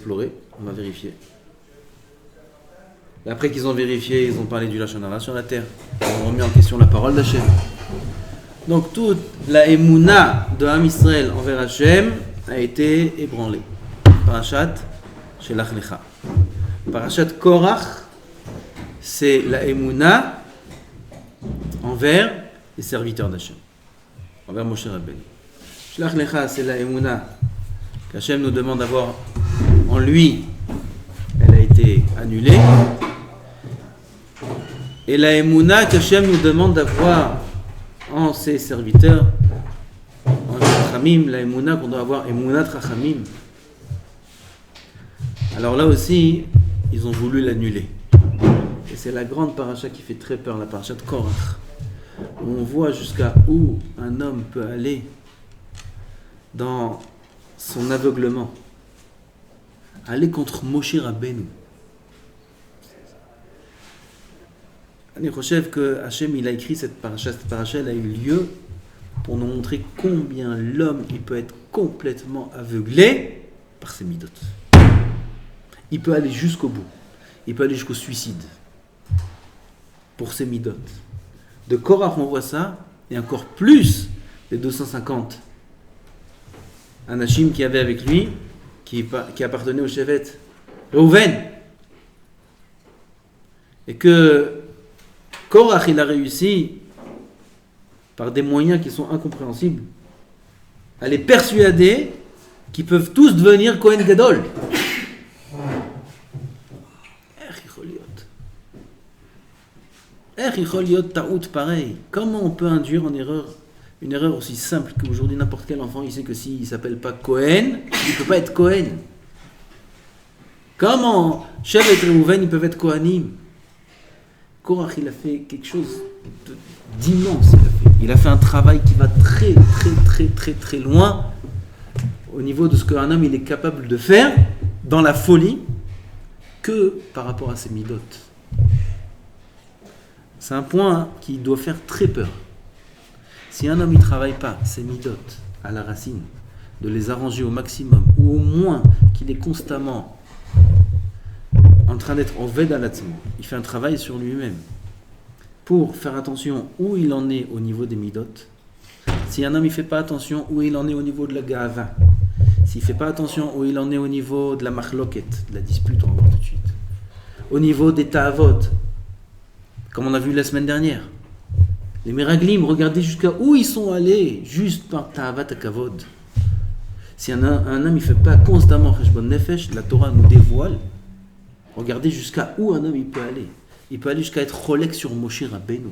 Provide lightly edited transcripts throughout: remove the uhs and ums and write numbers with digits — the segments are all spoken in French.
explorer, on va vérifier. Et après qu'ils ont vérifié, ils ont parlé du Lachon Hara sur la terre. Ils ont remis en question la parole d'Hachem. Donc toute la émouna de Ham Israël envers Hachem a été ébranlée. Parashat Shelach Lecha. Parashat Korach, c'est la émouna envers les serviteurs d'Hachem, envers Moshe Rabbeinu. Shelach Lecha, c'est la émouna qu'Hachem nous demande d'avoir en lui. Elle a été annulée. Et la émouna qu'Hachem nous demande d'avoir en ses serviteurs, en Rachamim, la émouna qu'on doit avoir, émounat Rachamim. Alors là aussi, ils ont voulu l'annuler. Et c'est la grande paracha qui fait très peur, la paracha de Korach. Où on voit jusqu'à où un homme peut aller dans son aveuglement. Aller contre Moshe Rabbeinu. Je crois que Hachem il a écrit cette paracha elle a eu lieu pour nous montrer combien l'homme il peut être complètement aveuglé par ses midotes. Il peut aller jusqu'au bout. Il peut aller jusqu'au suicide pour ses midotes. De Korach on voit ça, et encore plus les 250 Anashim qui avaient avec lui, qui appartenait au Shevet Reuven. Et que Korach, il a réussi, par des moyens qui sont incompréhensibles, à les persuader qu'ils peuvent tous devenir Kohen Gadol. Pareil. Comment on peut induire en erreur une erreur aussi simple qu'aujourd'hui n'importe quel enfant il sait que s'il ne s'appelle pas Kohen, il ne peut pas être Kohen. Comment Shevet et Reuven ils peuvent être Kohanim? Korach il a fait quelque chose d'immense. Il a fait un travail qui va très très très très très loin au niveau de ce qu'un homme il est capable de faire dans la folie que par rapport à ses midotes. C'est un point qui doit faire très peur. Si un homme ne travaille pas ses midotes à la racine, de les arranger au maximum, ou au moins qu'il est constamment en train d'être en vedalatzmo, il fait un travail sur lui-même pour faire attention où il en est au niveau des midotes. Si un homme ne fait pas attention où il en est au niveau de la ga'ava, s'il ne fait pas attention où il en est au niveau de la machloket, de la dispute, on va voir tout de suite, au niveau des ta'avot, comme on a vu la semaine dernière, les Meraglim, regardez jusqu'à où ils sont allés, juste par ta'avat akavod. Si un homme ne fait pas constamment cheshbon nefesh, la Torah nous dévoile. Regardez jusqu'à où un homme il peut aller. Il peut aller jusqu'à être cholek sur Moshe Rabbeinu.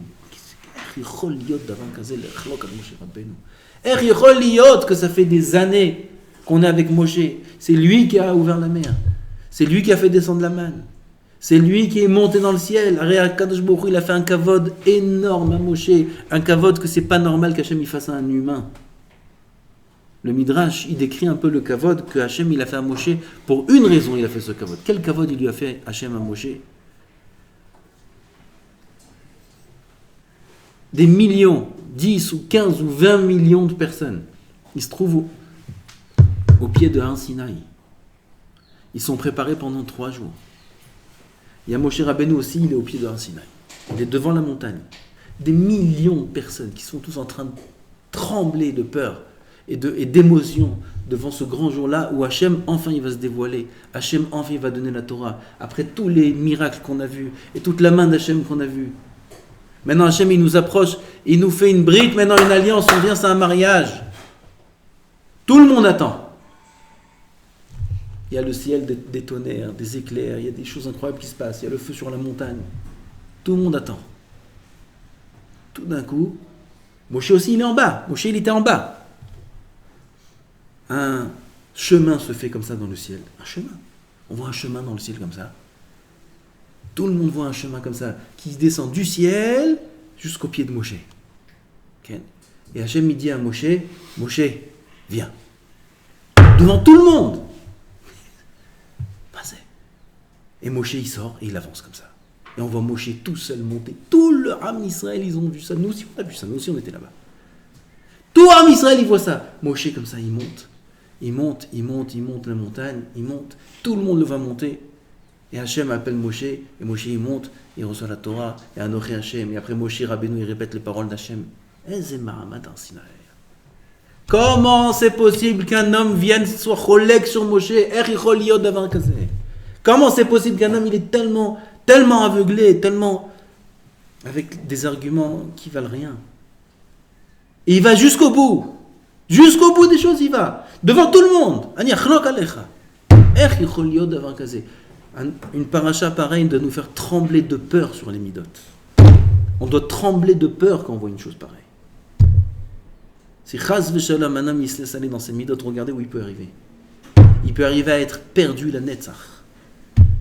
Que ça fait des années qu'on est avec Moshe. C'est lui qui a ouvert la mer. C'est lui qui a fait descendre la manne. C'est lui qui est monté dans le ciel. Kadosh Baruch Hu, il a fait un kavod énorme à Moshe. Un kavod que c'est pas normal qu'Hachem il fasse à un humain. Le Midrash, il décrit un peu le kavod que Hachem il a fait à Moshe. Pour une raison, il a fait ce kavod. Quel kavod il lui a fait Hachem à Moshe? Des millions, 10 ou 15 ou 20 millions de personnes. Ils se trouvent au pied de Har Sinaï. Ils sont préparés pendant 3 jours. Il y a Moshe Rabbeinu aussi, il est au pied de Har Sinaï. Il est devant la montagne. Des millions de personnes qui sont tous en train de trembler de peur et d'émotion devant ce grand jour-là où Hachem, enfin, il va se dévoiler. Hachem, enfin, il va donner la Torah. Après tous les miracles qu'on a vus et toute la main d'Hachem qu'on a vue. Maintenant, Hachem, il nous approche, il nous fait une brite, maintenant une alliance, on vient, c'est un mariage. Tout le monde attend. Il y a le ciel des tonnerres, des éclairs, il y a des choses incroyables qui se passent, il y a le feu sur la montagne. Tout le monde attend. Tout d'un coup, Moshe aussi, il est en bas. Moshe, il était en bas. Un chemin se fait comme ça dans le ciel. Un chemin. On voit un chemin dans le ciel comme ça. Tout le monde voit un chemin comme ça qui descend du ciel jusqu'au pied de Moshe. Okay. Et Hachem, il dit à Moshe, Moshe, viens. Devant tout le monde. Et Moshe, il sort et il avance comme ça. Et on voit Moshe tout seul monter. Tout le Ham Israël, ils ont vu ça. Nous aussi, on a vu ça. Nous aussi, on était là-bas. Tout Ham Israël, il voit ça. Moshe, comme ça, il monte. Il monte la montagne, il monte, tout le monde le va monter. Et Hachem appelle Moshe, et Moshe il monte, il reçoit la Torah, et Anochi Hachem, et après Moshe Rabbeinu il répète les paroles d'Hachem. Comment c'est possible qu'un homme vienne soit cholek sur Moshe? Comment c'est possible qu'un homme il est tellement aveuglé, tellement avec des arguments qui valent rien? Et il va jusqu'au bout des choses il va, devant tout le monde. Une paracha pareille doit nous faire trembler de peur sur les midot. On doit trembler de peur quand on voit une chose pareille. Si Chaz v'Shalom, un homme il se laisse aller dans ses midot, regardez où il peut arriver. Il peut arriver à être perdu la netzach.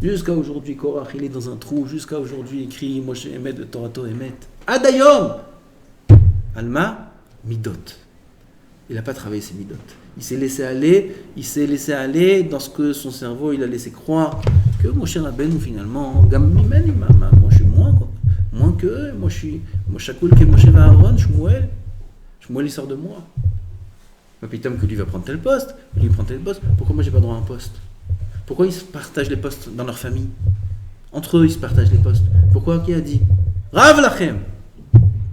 Jusqu'à aujourd'hui, Korach il est dans un trou. Jusqu'à aujourd'hui, il écrit Moshe Emet de Torato Emet. Adayom Alma midot. Il n'a pas travaillé ses midot. Il s'est laissé aller dans ce que son cerveau il a laissé croire que Moshe Rabbeinu finalement, moi je suis moins que eux, moi Shakul que Moshe Aaron, Shmuel il sort de moi. Pitam que lui va prendre tel poste, lui prend tel poste, pourquoi moi j'ai pas droit à un poste? Pourquoi ils se partagent les postes dans leur famille? Entre eux ils se partagent les postes. Pourquoi? Qui a dit? Rav Lachem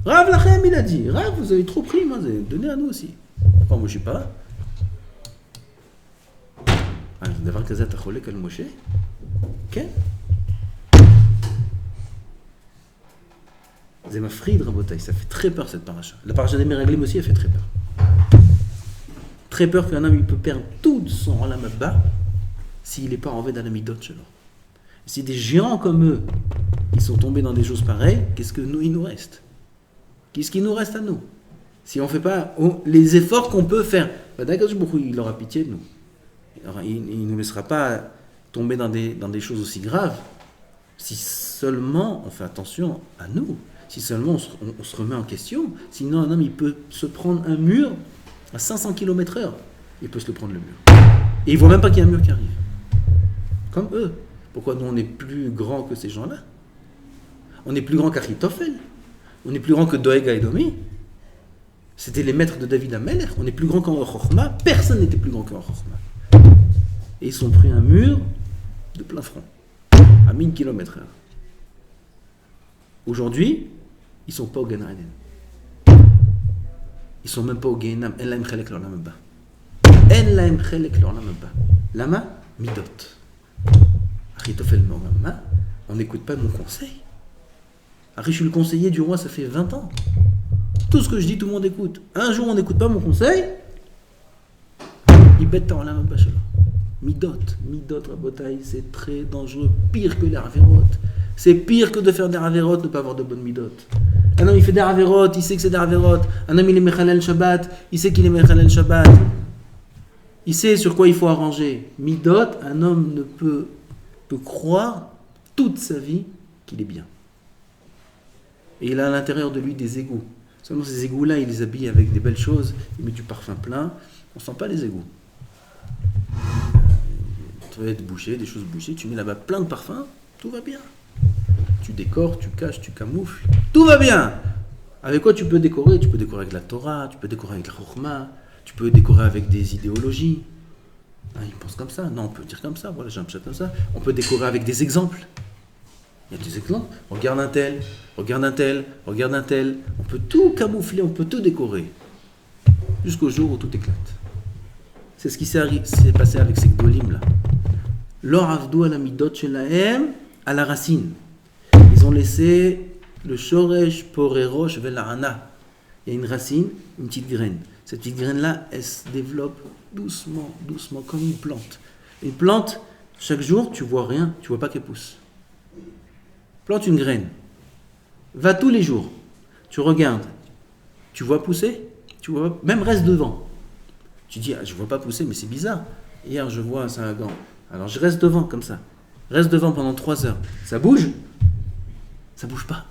il a dit, Rav vous avez trop pris, moi donnez à nous aussi. Pourquoi moi je suis pas là? דבר כזה אתה חולק על משה? כן. זה מפחיד רבותיי, ça fait très peur cette paracha. La paracha des Meraglim aussi elle fait très peur. Très peur qu'un homme il peut perdre tout son olam haba s'il n'est pas en veille dans la midot שלו. Si des géants comme eux ils sont tombés dans des choses pareilles, qu'est-ce que nous il nous reste? Qu'est-ce qu'il nous reste à nous? Si on ne fait pas les efforts qu'on peut faire, d'accord, il aura pitié de nous. Alors, il ne nous laissera pas tomber dans des choses aussi graves si seulement on fait attention à nous, si seulement on se remet en question. Sinon un homme il peut se prendre un mur à 500 km/h, il peut se le prendre le mur et il ne voit même pas qu'il y a un mur qui arrive comme eux. Pourquoi nous on est plus grand que ces gens là? On est plus grand qu'Achitophel, on est plus grand que Doeg Edomi. C'était les maîtres de David Amelech. On est plus grand qu'en Chochma, personne n'était plus grand qu'en Chochma. Et ils sont pris un mur de plein front, à 1000 km/h. Aujourd'hui, ils ne sont pas au Gan Eden. Ils ne sont même pas au Gehinam. En lahem chelek l'olam haba. En lahem chelek l'olam haba. Lama midot. Achitophel Morama, on n'écoute pas mon conseil. Ari, je suis le conseiller du roi, ça fait 20 ans. Tout ce que je dis, tout le monde écoute. Un jour, on n'écoute pas mon conseil, il bête en l'âme bachelor. Midot, rabotaï, c'est très dangereux, pire que les avérotes. C'est pire que de faire des avérotes, de ne pas avoir de bonnes midot. Un homme, il fait des avérotes, il sait que c'est des avérotes. Un homme, il est mechalel Shabbat, il sait qu'il est mechalel Shabbat. Il sait sur quoi il faut arranger. Midot, un homme ne peut croire toute sa vie qu'il est bien. Et il a à l'intérieur de lui des égouts. Seulement ces égouts-là, il les habille avec des belles choses, il met du parfum plein, on ne sent pas les égouts. Tu vas être bouché, des choses bouchées, tu mets là-bas plein de parfums, tout va bien. Tu décores, tu caches, tu camoufles, tout va bien. Avec quoi tu peux décorer? Tu peux décorer avec la Torah, tu peux décorer avec la Chokhmah, tu peux décorer avec des idéologies. Ah, ils pensent comme ça, non, on peut dire comme ça, voilà, j'ai un chat comme ça. On peut décorer avec des exemples. Il y a des exemples. Regarde un tel. On peut tout camoufler, on peut tout décorer. Jusqu'au jour où tout éclate. C'est ce qui s'est passé avec ces gdolim là. Lor avdou ala midot shelahem à la racine. Ils ont laissé le shoresh porerosh velahana. Il y a une racine, une petite graine. Cette petite graine là, elle se développe doucement, comme une plante. Une plante, chaque jour, tu vois rien, tu vois pas qu'elle pousse. Plante une graine. Va tous les jours. Tu regardes. Tu vois pousser. Tu vois, même reste devant. Tu dis, je ne vois pas pousser, mais c'est bizarre. Hier, je vois un Sahagan. Alors, je reste devant, comme ça. Reste devant pendant 3 heures. Ça bouge? Ça bouge pas.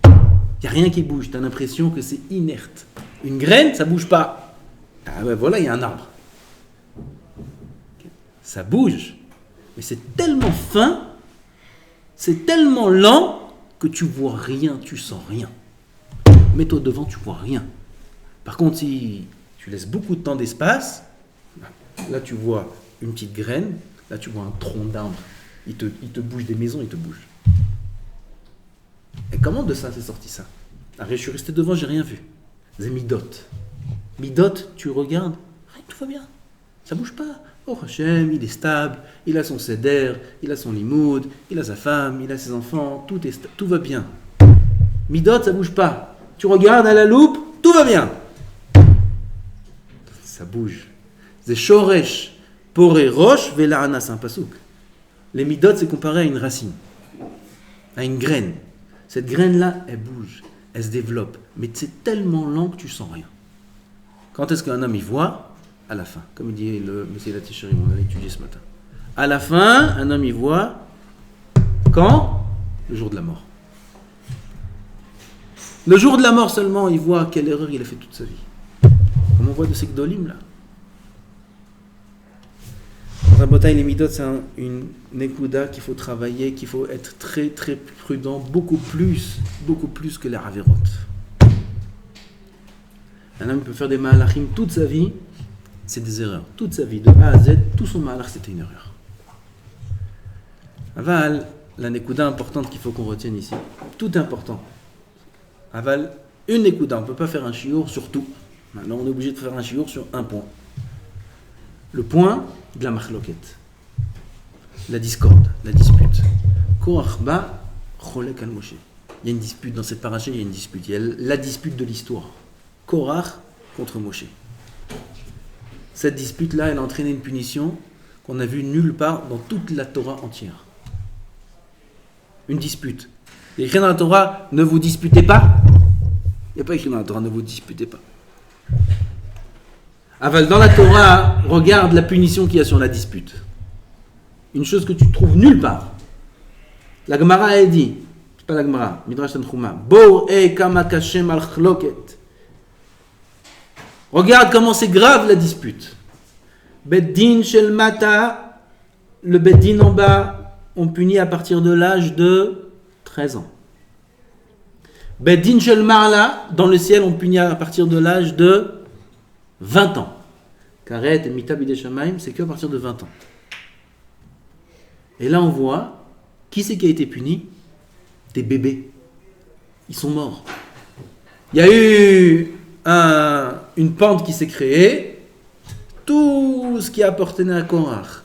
Il n'y a rien qui bouge. Tu as l'impression que c'est inerte. Une graine, ça bouge pas. Ah ben voilà, il y a un arbre. Ça bouge. Mais c'est tellement fin. C'est tellement lent que tu vois rien, tu sens rien. Mets-toi devant, tu vois rien. Par contre, si tu laisses beaucoup de temps d'espace, Là, tu vois une petite graine. Là, tu vois un tronc d'arbre. Il te bouge des maisons, il te bouge. Et comment de ça c'est sorti ça? Je suis resté devant, j'ai rien vu. C'est Midot. Midot, tu regardes, tout va bien. Ça bouge pas. Oh Hachem, il est stable, il a son seder, il a son limoud, il a sa femme, il a ses enfants, tout va bien. Midot, ça bouge pas. Tu regardes à la loupe, tout va bien. Ça bouge. C'est shoresh, poré, roche, vela'ana, c'est un pasouk. Les midot, c'est comparé à une racine, à une graine. Cette graine-là, elle bouge, elle se développe, mais c'est tellement lent que tu sens rien. Quand est-ce qu'un homme y voit? À la fin, comme dit le Messie Laticheri, on a étudié ce matin. À la fin, un homme y voit quand? Le jour de la mort. Le jour de la mort seulement, il voit quelle erreur il a fait toute sa vie. Comme on voit de ces gdolim là. Dans un bataille, les midot, c'est une nekuda qu'il faut travailler, qu'il faut être très très prudent, beaucoup plus que les averot. Un homme peut faire des malachim toute sa vie, c'est des erreurs. Toute sa vie, de A à Z, tout son malach, c'était une erreur. Aval, la nekuda importante qu'il faut qu'on retienne ici, tout important. Aval, une nekuda, on ne peut pas faire un chiour sur tout. Maintenant, on est obligé de faire un chiour sur un point. Le point de la machloket, la discorde, la dispute. Korach ba cholek al Moshe. Il y a une dispute dans cette paracha, il y a une dispute. Il y a la dispute de l'histoire. Korach contre Moshe. Cette dispute-là, elle a entraîné une punition qu'on n'a vue nulle part dans toute la Torah entière. Une dispute. Il y a écrit dans la Torah, ne vous disputez pas. Il n'y a pas écrit dans la Torah, ne vous disputez pas. Aval, dans la Torah, regarde la punition qu'il y a sur la dispute. Une chose que tu trouves nulle part. La Gemara a dit, c'est pas la Gemara, Midrash Tanchuma, Bo e kama kashem al chloket. Regarde comment c'est grave la dispute. Beddin shel mata, le Beddin en bas, on punit à partir de l'âge de 13 ans. Beddin shel marla, dans le ciel, on punit à partir de l'âge de 20 ans. Karet et Mita Bidei Shamaim, c'est qu'à partir de 20 ans. Et là, on voit, qui c'est qui a été puni? Des bébés. Ils sont morts. Il y a eu une pente qui s'est créée. Tout ce qui appartenait à Korach,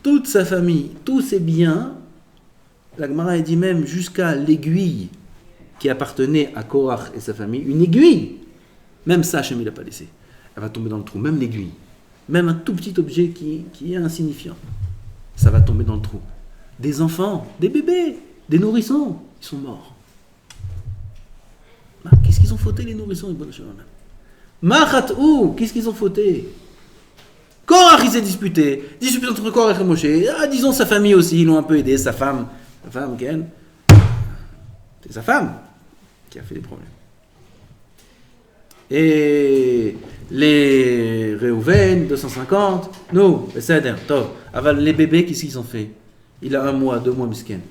toute sa famille, tous ses biens, la Gemara a dit même jusqu'à l'aiguille qui appartenait à Korach et sa famille, une aiguille, même ça, Hachem il n'a pas laissé. Elle va tomber dans le trou, même l'aiguille. Même un tout petit objet qui est insignifiant, ça va tomber dans le trou. Des enfants, des bébés, des nourrissons, ils sont morts. Qu'est-ce qu'ils ont fauté les nourrissons? Qu'est-ce qu'ils ont fauté? Korach il s'est disputé entre Korach et Moshe. Disons sa famille aussi, ils l'ont un peu aidé, sa femme, Ken. C'est sa femme qui a fait des problèmes. Et les Réhouven, 250, nous, les bébés, qu'est-ce qu'ils ont fait? Il a 1 mois, 2 mois, misken.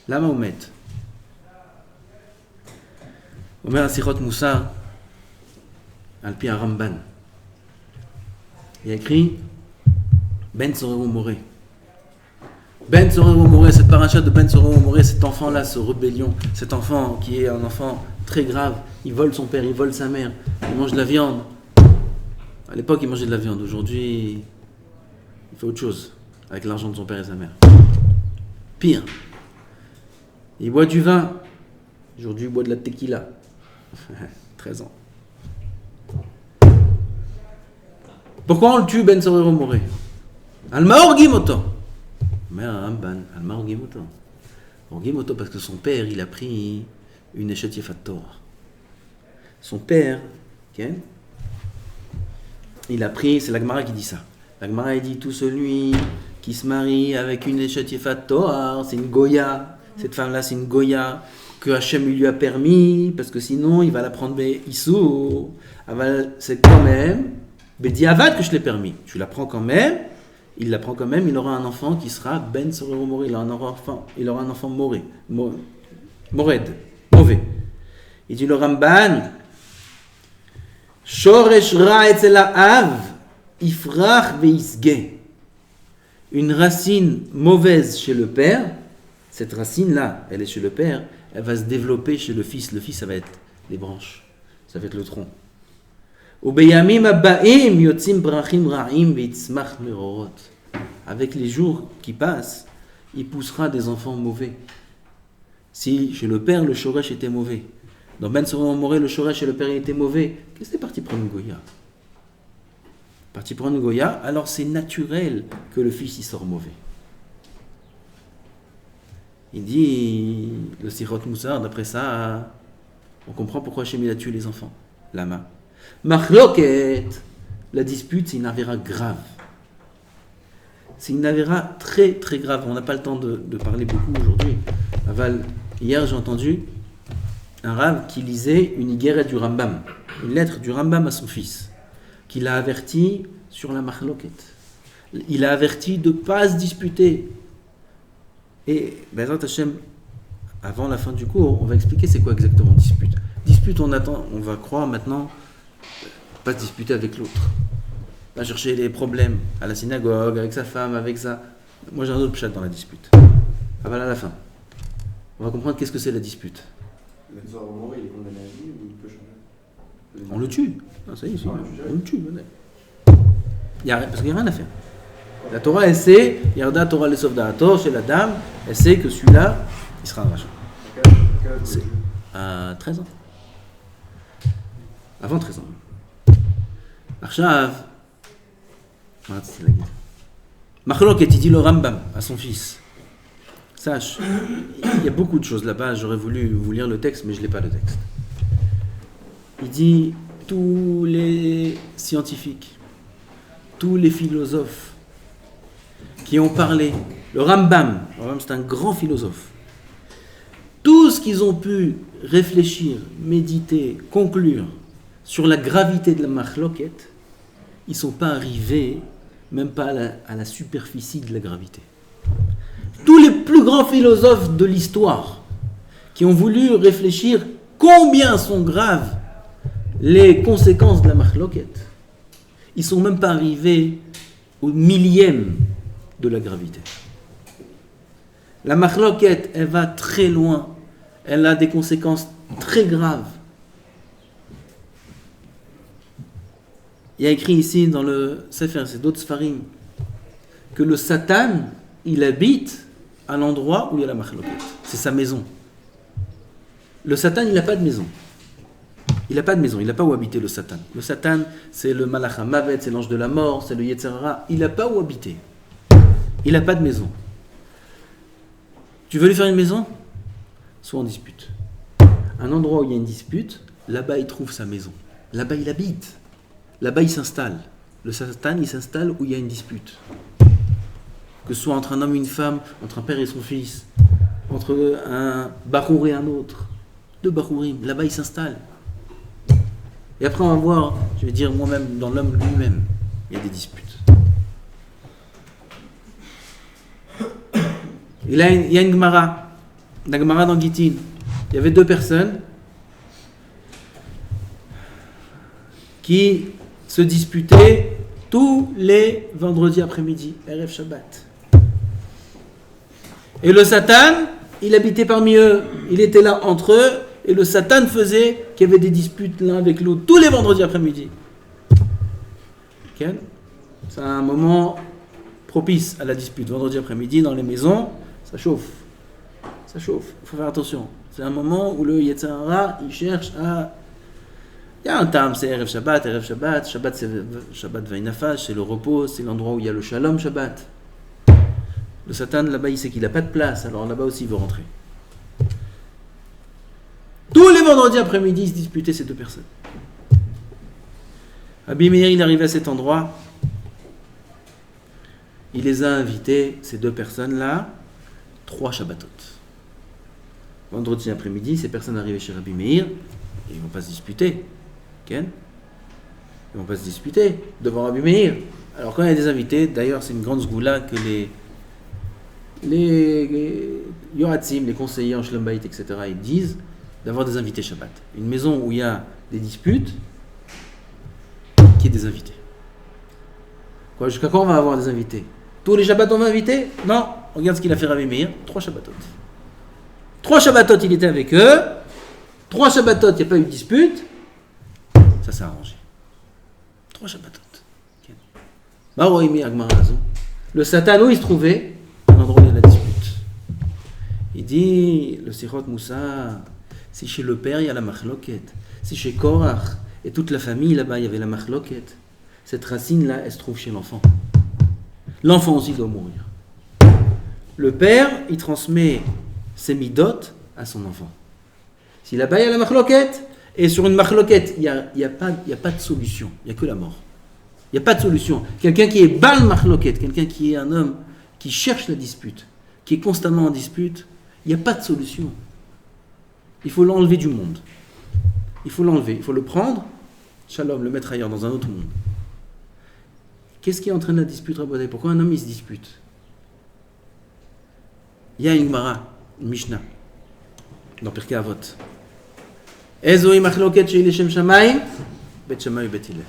La Mahomet. Omer Asirot Moussa, Alpi Aramban. Il y a écrit Ben Sorero Moré. Ben Sorero Moré, cette paracha de Ben Sorero Moré, cet enfant-là, ce rébellion, cet enfant qui est un enfant très grave, il vole son père, il vole sa mère, il mange de la viande. À l'époque, il mangeait de la viande. Aujourd'hui, il fait autre chose avec l'argent de son père et sa mère. Pire. Il boit du vin. Aujourd'hui, il boit de la tequila. 13 ans. Pourquoi on le tue, Ben Sorero Moré? Alma Orgimoto. Mère Ramban, Alma Orgimoto. Orgimoto parce que son père, il a pris une échette Yefat Torah. Son père, okay, il a pris, c'est la Gemara qui dit ça. La Gemara dit tout celui qui se marie avec une échette Yefat Torah, c'est une Goya. Cette femme-là, c'est une Goya que Hachem lui a permis, parce que sinon, il va la prendre Issou. C'est quand même Bediavad que je l'ai permis. Tu la prends quand même. Il la prend quand même. Il aura un enfant qui sera Ben Sorero Moré. Il aura un enfant Moré. Mored. Mauvais. Il dit le Ramban. Shoresh ra etzel ha'av Ifrach veisge. Une racine mauvaise chez le père, cette racine-là, elle est chez le père, elle va se développer chez le fils. Le fils, ça va être les branches, ça va être le tronc. Avec les jours qui passent, il poussera des enfants mauvais. Si chez le père, le shoresh était mauvais, dans Ben Sorour Moré, le shoresh chez le père il était mauvais, qu'est-ce que c'est parti prendre une Goya? Parti prendre une Goya, alors c'est naturel que le fils il sort mauvais. Il dit, le Sirot Moussar, d'après ça, on comprend pourquoi Hachem a tué les enfants. Lama. Machloket, la dispute, c'est une avéra grave. C'est une avéra très très grave. On n'a pas le temps de parler beaucoup aujourd'hui. Aval, hier j'ai entendu un rave qui lisait une guerre du Rambam, une lettre du Rambam à son fils, qui l'a averti sur la machloket. Il a averti de ne pas se disputer. Et Bezrat Hashem, avant la fin du cours, on va expliquer c'est quoi exactement dispute. Dispute, on va croire maintenant pas se disputer avec l'autre, pas chercher les problèmes à la synagogue, avec sa femme, avec ça. Moi j'ai un autre pshat dans la dispute. Ah voilà à la fin. On va comprendre qu'est-ce que c'est la dispute. Il est condamné à vie ou il peut changer? On le tue. Ah, ça y est, on le tue. Parce qu'il n'y a rien à faire. La Torah, elle sait, Yarda Torah le Sofda Ator, chez la dame, elle sait que celui-là, il sera un rachat. C'est à 13 ans. Avant 13 ans. Arshav. C'est la guide. Machloket, il dit le Rambam à son fils. Sache, il y a beaucoup de choses là-bas, j'aurais voulu vous lire le texte, mais je n'ai pas le texte. Il dit, tous les scientifiques, tous les philosophes qui ont parlé, le Rambam c'est un grand philosophe, tout ce qu'ils ont pu réfléchir, méditer, conclure sur la gravité de la machloket, ils ne sont pas arrivés, même pas à la superficie de la gravité. Tous les plus grands philosophes de l'histoire qui ont voulu réfléchir combien sont graves les conséquences de la machloket, ils ne sont même pas arrivés au millième de la gravité. La machloket, elle va très loin, elle a des conséquences très graves. Il y a écrit ici dans le Sefer, c'est d'autres Sfarim, que le Satan, il habite à l'endroit où il y a la machloket. C'est sa maison. Le Satan, il n'a pas de maison. Il n'a pas de maison, il n'a pas où habiter le Satan. Le Satan, c'est le Malach HaMavet, c'est l'ange de la mort, c'est le Yetzer Hara. Il n'a pas où habiter. Il n'a pas de maison. Tu veux lui faire une maison? Soit en dispute. Un endroit où il y a une dispute, là-bas il trouve sa maison. Là-bas il habite. Là-bas il s'installe. Le Satan, il s'installe où il y a une dispute. Que ce soit entre un homme et une femme, entre un père et son fils, entre un Bachour et un autre, deux Bachourim, là-bas il s'installe. Et après on va voir, je vais dire moi-même, dans l'homme lui-même, il y a des disputes. Et là, il y a une Gemara, la Gemara dans Gittin. Il y avait deux personnes qui se disputaient tous les vendredis après-midi, Erev Shabbat. Et le Satan, il habitait parmi eux, il était là entre eux, et le Satan faisait qu'il y avait des disputes l'un avec l'autre, tous les vendredis après-midi. Okay? C'est un moment propice à la dispute, vendredi après-midi, dans les maisons, ça chauffe. Ça chauffe, il faut faire attention. C'est un moment où le Yetzer Hara, il cherche à... Il y a un terme, c'est Erev Shabbat, Shabbat c'est Shabbat Vainafash, c'est le repos, c'est l'endroit où il y a le Shalom Shabbat. Le Satan, là-bas, il sait qu'il n'a pas de place, alors là-bas aussi, il veut rentrer. Tous les vendredis après-midi, ils se disputaient ces deux personnes. Rabbi Meir, il est arrivé à cet endroit, il les a invités, ces deux personnes-là, 3 Shabbatot. Vendredi après-midi, ces personnes arrivaient chez Rabbi Meir, ils ne vont pas se disputer. Ken? Ils ne vont pas se disputer devant Rabbi Meir. Alors quand il y a des invités, d'ailleurs c'est une grande zgoula que les yoratzim, les conseillers en Shlom Bayit, etc., ils disent d'avoir des invités Shabbat. Une maison où il y a des disputes, qui est des invités. Quoi, jusqu'à quand on va avoir des invités? Tous les Shabbats on va inviter? Non. Regarde ce qu'il a fait Rabbi Meir. 3 Shabbatot. 3 Shabbatot il était avec eux. 3 Shabbatot il n'y a pas eu de dispute. Ça s'est arrangé. 3 Shabbatot. Le Satan, où il se trouvait? À l'endroit où il y a la dispute. Il dit, le Sichot Moussa, si chez le père il y a la machloket, si chez Korach et toute la famille là-bas il y avait la machloket, cette racine-là, elle se trouve chez l'enfant. L'enfant aussi doit mourir. Le père, il transmet ses midot à son enfant. Si là-bas il y a la machloket, et sur une machloket, il n'y a pas de solution, il n'y a que la mort. Il n'y a pas de solution. Quelqu'un qui est bal machloket, quelqu'un qui est un homme qui cherche la dispute, qui est constamment en dispute, il n'y a pas de solution. Il faut l'enlever du monde. Il faut l'enlever, il faut le prendre, shalom, le mettre ailleurs, dans un autre monde. Qu'est-ce qui entraîne la dispute, Rabbi? Pourquoi un homme il se dispute? Il y a une Gemara, une Mishnah, dans Pirkei Avot. Ezoi machloket shei leshem shamayim, bet shamayim bet hillel.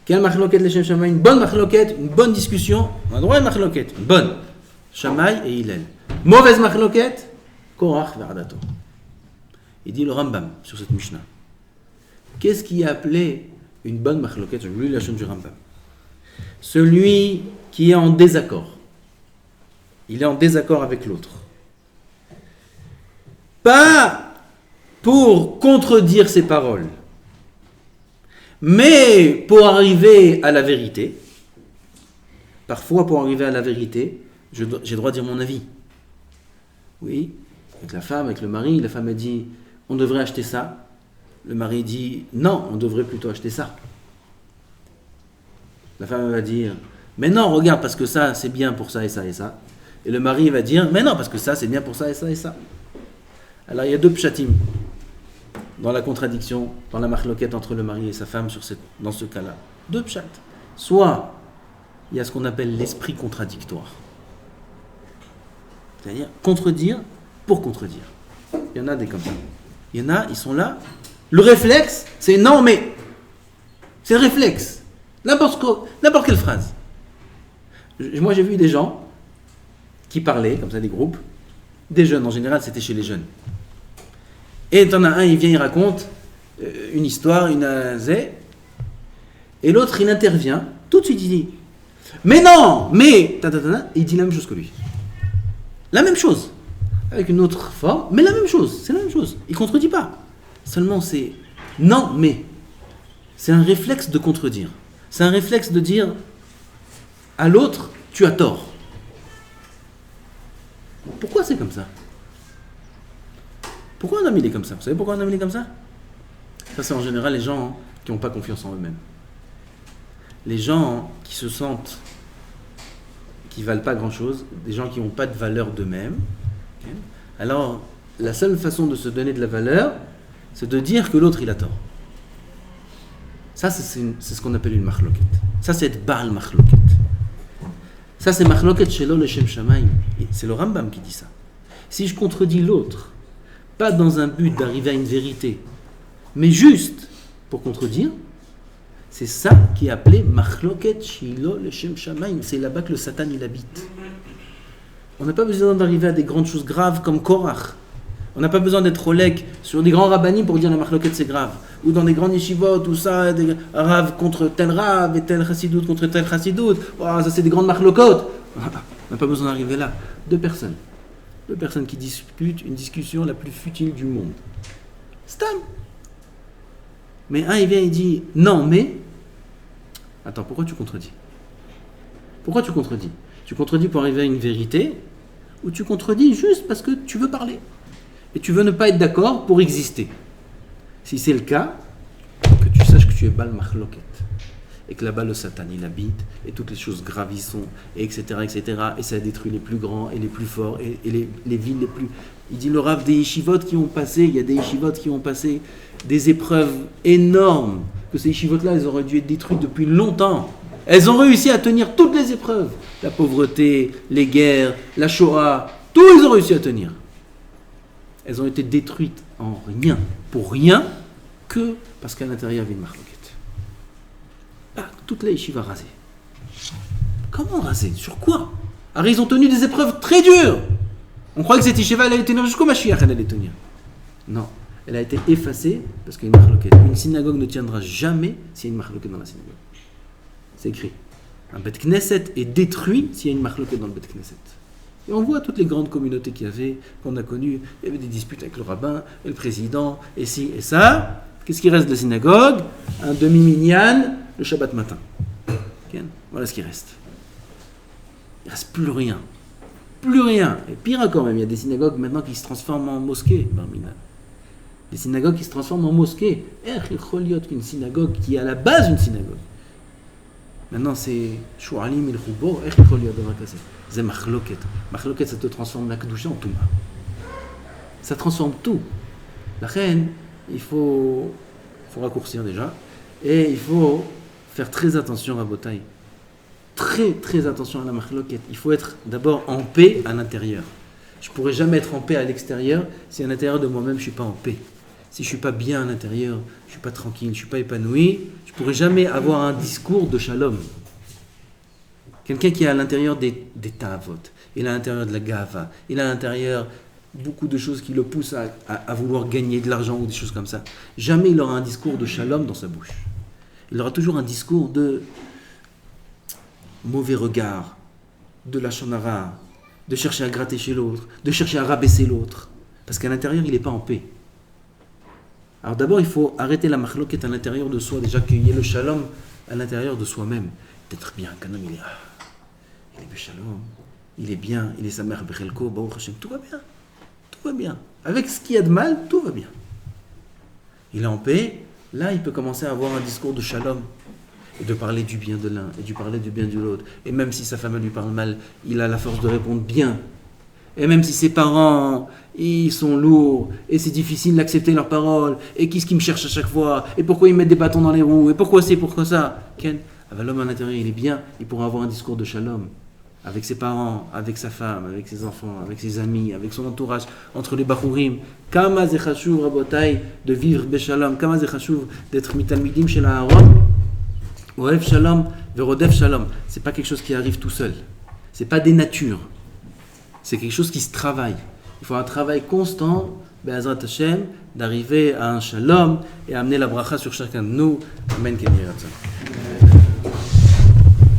Quelle machloket leshem shamayim? Une bonne machloket, une bonne discussion. On a droit à une machloket, une bonne. Shammai et Hillel. Mauvaise machloket, Korach ve'adato. Il dit le Rambam sur cette Mishnah. Qu'est-ce qui a appelé une bonne machloket? Je vous lis la chaîne du Rambam. Celui qui est en désaccord. Il est en désaccord avec l'autre. Pas pour contredire ses paroles, mais pour arriver à la vérité. Parfois, pour arriver à la vérité, j'ai le droit de dire mon avis. Oui, avec la femme, avec le mari, la femme a dit on devrait acheter ça. Le mari dit non, on devrait plutôt acheter ça. La femme va dire mais non, regarde, parce que ça, c'est bien pour ça et ça et ça. Et le mari va dire mais non, parce que ça, c'est bien pour ça et ça et ça. Alors il y a 2 pshatim dans la contradiction, dans la machloket entre le mari et sa femme dans ce cas-là. 2 pshat. Soit il y a ce qu'on appelle l'esprit contradictoire. C'est-à-dire contredire pour contredire. Il y en a des comme ça. Il y en a, ils sont là. Le réflexe, c'est non mais. C'est le réflexe. N'importe quelle phrase. Moi j'ai vu des gens qui parlaient, comme ça des groupes, des jeunes, en général c'était chez les jeunes. Et t'en as un, il vient, il raconte une histoire, une zé, et l'autre il intervient, tout de suite il dit mais non, mais, et il dit la même chose que lui. La même chose, avec une autre forme, mais la même chose, c'est la même chose. Il ne contredit pas. Seulement c'est non, mais. C'est un réflexe de contredire. C'est un réflexe de dire à l'autre, tu as tort. Pourquoi c'est comme ça? Pourquoi un homme il est comme ça? Vous savez pourquoi un homme il est comme ça? Ça c'est en général les gens qui n'ont pas confiance en eux-mêmes. Les gens qui se sentent qui valent pas grand-chose, des gens qui n'ont pas de valeur d'eux-mêmes. Okay. Alors, la seule façon de se donner de la valeur, c'est de dire que l'autre il a tort. Ça, c'est ce qu'on appelle une machloket. Ça, c'est être Baal machloket. Ça, c'est machloket shelo leshem shamayim. C'est le Rambam qui dit ça. Si je contredis l'autre, pas dans un but d'arriver à une vérité, mais juste pour contredire, c'est ça qui est appelé machloket shelo leshem shamayim. C'est là-bas que le Satan il habite. On n'a pas besoin d'arriver à des grandes choses graves comme Korach. On n'a pas besoin d'être Olek sur des grands rabbanim pour dire la machloket c'est grave. Ou dans des grands yeshivot, tout ça, des rav contre tel rav et tel chassidout contre tel chassidout. Oh, ça c'est des grandes machlokot. On n'a pas besoin d'arriver là. 2 personnes. 2 personnes qui discutent une discussion la plus futile du monde. Stam. Mais un il vient et dit non mais. Attends, pourquoi tu contredis? Pourquoi tu contredis? Tu contredis pour arriver à une vérité ou tu contredis juste parce que tu veux parler? Et tu veux ne pas être d'accord pour exister. Si c'est le cas, que tu saches que tu es Baal Machloket. Et que là-bas le Satan il habite, et toutes les choses graves y sont, et etc., etc. Et ça détruit les plus grands, et les plus forts, et les villes les plus... Il dit le Rav des yeshivot qui ont passé, il y a des yeshivot qui ont passé des épreuves énormes, que ces yeshivot-là, elles auraient dû être détruites depuis longtemps. Elles ont réussi à tenir toutes les épreuves. La pauvreté, les guerres, la Shoah, tout ils ont réussi à tenir. Elles ont été détruites en rien, pour rien, que parce qu'à l'intérieur il y avait une machloket. Ah, toute la yeshiva rasée. Comment raser? Sur quoi? Alors ils ont tenu des épreuves très dures. On croit que cette Yeshiva elle allait tenir jusqu'au Mashiach, elle allait tenir. Non, elle a été effacée parce qu'il y a une marloquette. Une synagogue ne tiendra jamais s'il y a une marloquette dans la synagogue. C'est écrit. Un Bet Knesset est détruit s'il y a une marloquette dans le Bet Knesset. Et on voit toutes les grandes communautés qu'il y avait, qu'on a connues. Il y avait des disputes avec le rabbin et le président, et ci et ça. Qu'est-ce qui reste de la synagogue? Un demi-minyan le Shabbat matin. Voilà ce qui reste. Il ne reste plus rien. Plus rien. Et pire encore même, il y a des synagogues maintenant qui se transforment en mosquées. Des synagogues qui se transforment en mosquées. Une synagogue qui est à la base une synagogue. Maintenant c'est Shu'alim il Khoubo. C'est Machloket. Machloket, ça te transforme la Kedusha en Touma. Ça transforme tout. La reine, il faut raccourcir déjà. Et il faut faire très attention à Botaï. Très très attention à la Machloket. Il faut être d'abord en paix à l'intérieur. Je ne pourrai jamais être en paix à l'extérieur si à l'intérieur de moi-même je ne suis pas en paix. Si je ne suis pas bien à l'intérieur, je ne suis pas tranquille, je ne suis pas épanoui, je ne pourrai jamais avoir un discours de shalom. Quelqu'un qui est à l'intérieur des ta'avot, il est à l'intérieur de la gava, il est à l'intérieur beaucoup de choses qui le poussent à vouloir gagner de l'argent ou des choses comme ça. Jamais il aura un discours de shalom dans sa bouche. Il aura toujours un discours de mauvais regard, de lachon hara, de chercher à gratter chez l'autre, de chercher à rabaisser l'autre. Parce qu'à l'intérieur, il n'est pas en paix. Alors d'abord, il faut arrêter la machloket à l'intérieur de soi, déjà qu'il y ait le shalom à l'intérieur de soi-même. D'être bien, qu'un homme, il est shalom, il est bien, il est sa mère, Bechelko, Baruch Hashem, tout va bien. Tout va bien. Avec ce qu'il y a de mal, tout va bien. Il est en paix, là, il peut commencer à avoir un discours de shalom. Et de parler du bien de l'un, et de parler du bien de l'autre. Et même si sa femme lui parle mal, il a la force de répondre bien. Et même si ses parents, ils sont lourds, et c'est difficile d'accepter leurs paroles, et qu'est-ce qu'ils me cherchent à chaque fois, et pourquoi ils mettent des bâtons dans les roues, et pourquoi c'est, pourquoi ça. Ken, l'homme à l'intérieur, il est bien, il pourra avoir un discours de shalom. Avec ses parents, avec sa femme, avec ses enfants, avec ses amis, avec son entourage, entre les bachurim. Kama ze chashuv rabotai de vivre beshalom, kama ze chashuv d'être mitalmidim shel Aaron. Oev shalom, verodef shalom. C'est pas quelque chose qui arrive tout seul. C'est pas des natures. C'est quelque chose qui se travaille. Il faut un travail constant, be'azrat Hashem, d'arriver à un shalom et à amener la bracha sur chacun de nous. Amen.